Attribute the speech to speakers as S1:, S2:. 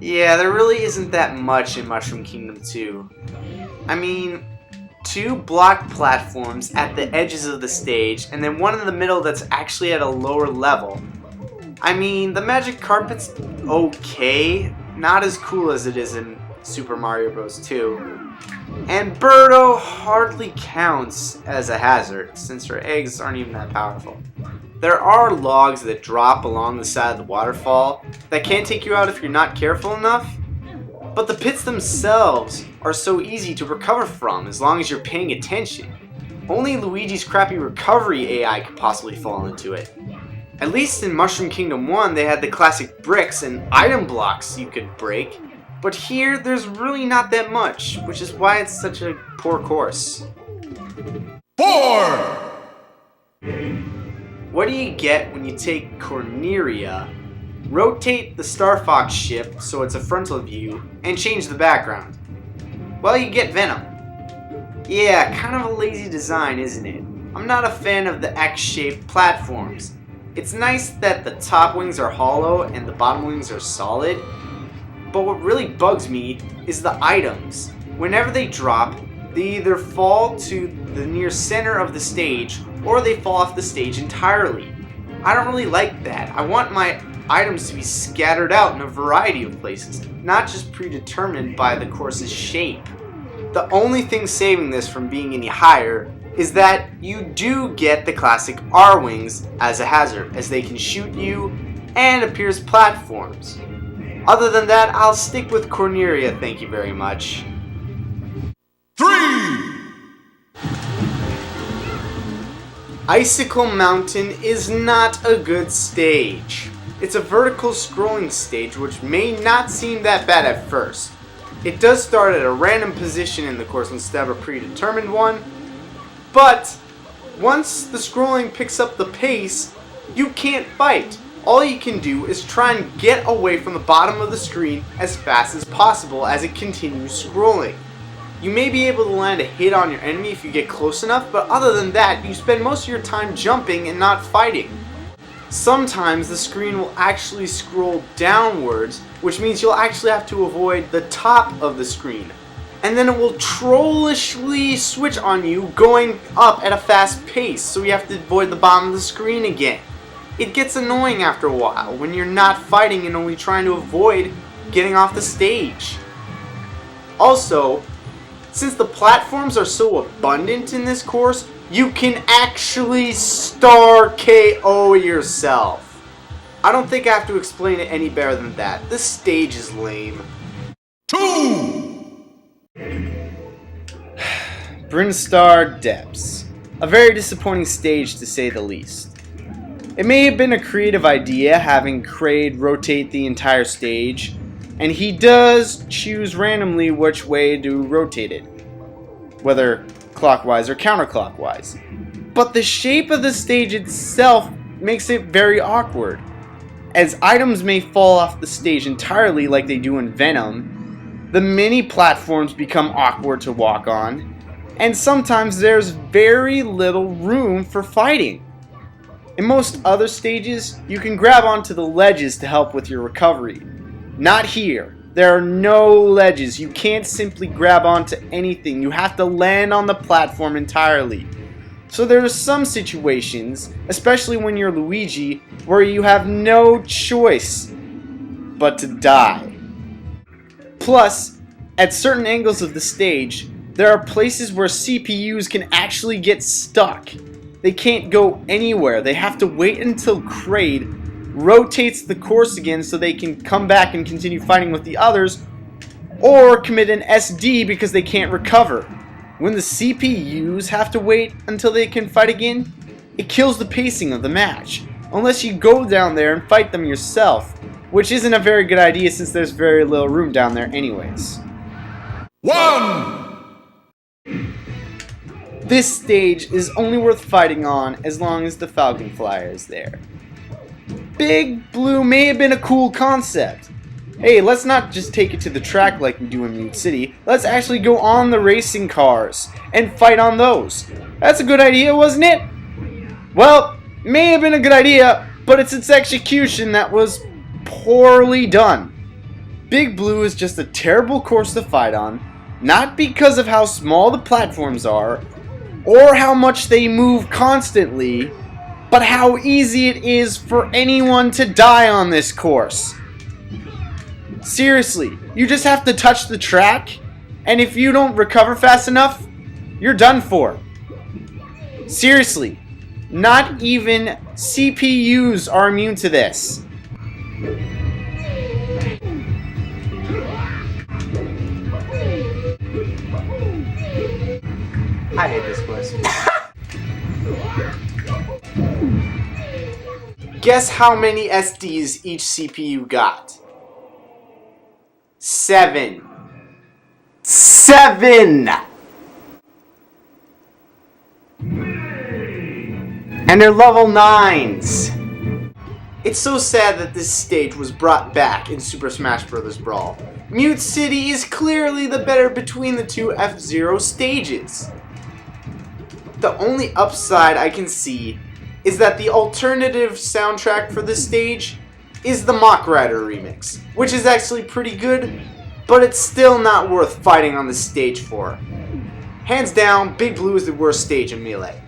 S1: Yeah, there really isn't that much in Mushroom Kingdom 2. I mean, 2 block platforms at the edges of the stage, and then one in the middle that's actually at a lower level. I mean, the magic carpet's okay, not as cool as it is in Super Mario Bros. 2. And Birdo hardly counts as a hazard, since her eggs aren't even that powerful. There are logs that drop along the side of the waterfall that can take you out if you're not careful enough, but the pits themselves are so easy to recover from as long as you're paying attention. Only Luigi's crappy recovery AI could possibly fall into it. At least in Mushroom Kingdom 1 they had the classic bricks and item blocks you could break, but here there's really not that much, which is why it's such a poor course.
S2: 4!
S1: What do you get when you take Corneria, rotate the Star Fox ship so it's a frontal view, and change the background? Well, you get Venom. Yeah, kind of a lazy design, isn't it? I'm not a fan of the X-shaped platforms. It's nice that the top wings are hollow and the bottom wings are solid, but what really bugs me is the items. Whenever they drop, they either fall to the near center of the stage or they fall off the stage entirely. I don't really like that. I want my items to be scattered out in a variety of places, not just predetermined by the course's shape. The only thing saving this from being any higher is that you do get the classic R-wings as a hazard, as they can shoot you and appear as platforms. Other than that, I'll stick with Corneria, thank you very much.
S2: 3!
S1: Icicle Mountain is not a good stage. It's a vertical scrolling stage which may not seem that bad at first. It does start at a random position in the course instead of a predetermined one, but once the scrolling picks up the pace, you can't fight. All you can do is try and get away from the bottom of the screen as fast as possible as it continues scrolling. You may be able to land a hit on your enemy if you get close enough, but other than that, you spend most of your time jumping and not fighting. Sometimes the screen will actually scroll downwards, which means you'll actually have to avoid the top of the screen. And then it will trollishly switch on you going up at a fast pace, so you have to avoid the bottom of the screen again. It gets annoying after a while when you're not fighting and only trying to avoid getting off the stage. Also, since the platforms are so abundant in this course, you can actually star KO yourself. I don't think I have to explain it any better than that. This stage is lame.
S2: 2!
S1: Brinstar Depths. A very disappointing stage to say the least. It may have been a creative idea having Kraid rotate the entire stage, and he does choose randomly which way to rotate it, whether clockwise or counterclockwise. But the shape of the stage itself makes it very awkward, as items may fall off the stage entirely like they do in Venom, the mini platforms become awkward to walk on, and sometimes there's very little room for fighting. In most other stages, you can grab onto the ledges to help with your recovery. Not here. There are no ledges. You can't simply grab onto anything. You have to land on the platform entirely. So there are some situations, especially when you're Luigi, where you have no choice but to die. Plus, at certain angles of the stage, there are places where CPUs can actually get stuck. They can't go anywhere. They have to wait until Kraid rotates the course again so they can come back and continue fighting with the others, or commit an SD because they can't recover. When the CPUs have to wait until they can fight again, it kills the pacing of the match, unless you go down there and fight them yourself, which isn't a very good idea since there's very little room down there anyways.
S2: 1!
S1: This stage is only worth fighting on as long as the Falcon Flyer is there. Big Blue may have been a cool concept. Hey, let's not just take it to the track like we do in Mute City. Let's actually go on the racing cars and fight on those. That's a good idea, wasn't it? Well, may have been a good idea, but it's its execution that was poorly done. Big Blue is just a terrible course to fight on, not because of how small the platforms are, or how much they move constantly, but how easy it is for anyone to die on this course. Seriously, you just have to touch the track, and if you don't recover fast enough, you're done for. Seriously, not even CPUs are immune to this. I hate this course. Guess how many SDs each CPU got? 7. 7! And they're level 9s. It's so sad that this stage was brought back in Super Smash Bros. Brawl. Mute City is clearly the better between the two F-Zero stages. The only upside I can see is that the alternative soundtrack for this stage is the Mach Rider remix, which is actually pretty good, but it's still not worth fighting on this stage for. Hands down, Big Blue is the worst stage in Melee.